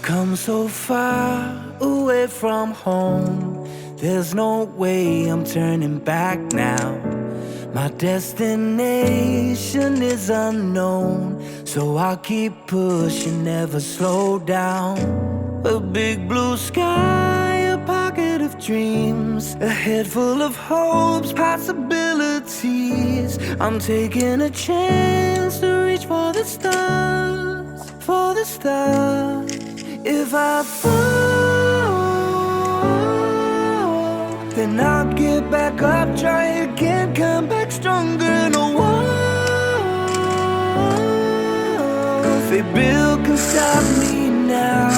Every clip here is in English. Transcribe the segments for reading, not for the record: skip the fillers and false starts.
We've come so far away from home. There's no way I'm turning back now. My destination is unknown, so I'll keep pushing, never slow down. A big blue sky, a pocket of dreams, a head full of hopes, possibilities. I'm taking a chance to reach for the stars, for the stars. If I fall, then I'll get back up, try again, come back stronger. No one they build can stop me now.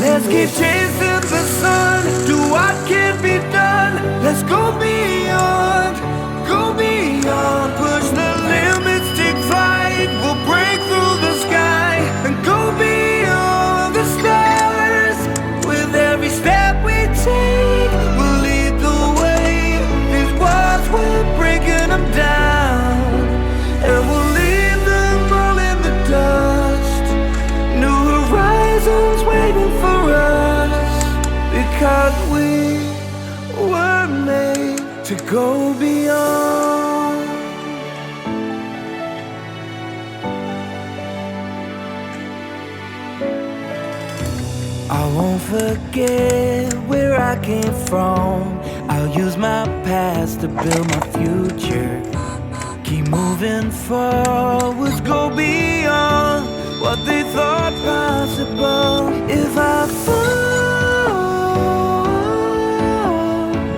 Let's keep chasing the sun, do what can be done. Let's go beyond, push the limits, take flight. We'll break through the sky and go beyond the stars. With every step we take, we'll lead the way. These walls, we're breaking them down, and we'll leave them all in the dust. New horizons waiting for us, because we were made to go beyond. I won't forget where I came from. I'll use my past to build my future. Keep moving forwards, go beyond what they thought possible. If I fall,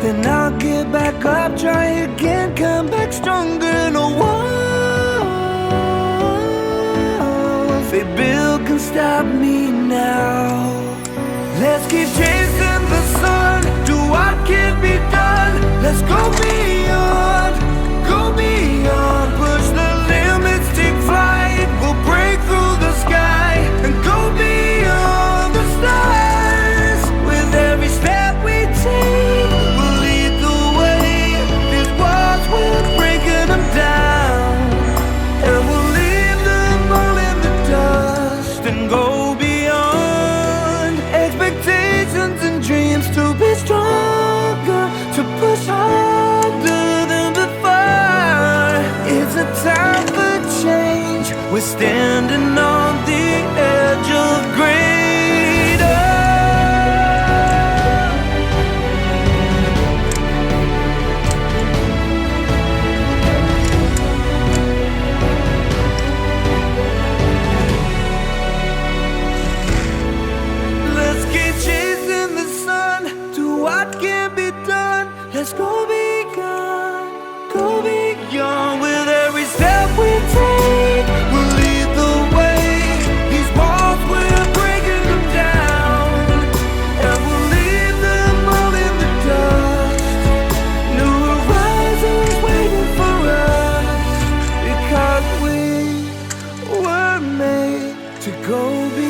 then I'll get back up, try again, come back stronger. No one they build can stop me now. Let's keep chasing the sun, do what can be done. Let's go beyond, push the limits, take flight. We'll break through the sky and go beyond the stars. With every step we take, we'll lead the way. These walls, we're breaking them down, and we'll leave them all in the dust and go beyond. Expectations and dreams to be stronger, to push harder than before. It's a time for change, we're standing on the edge of greater. Let's keep chasing the sun, do what can be done. Let's go beyond, with every step we take. We'll lead the way. These walls, we're breaking them down, and we'll leave them all in the dust. New horizons waiting for us, because we were made to go beyond.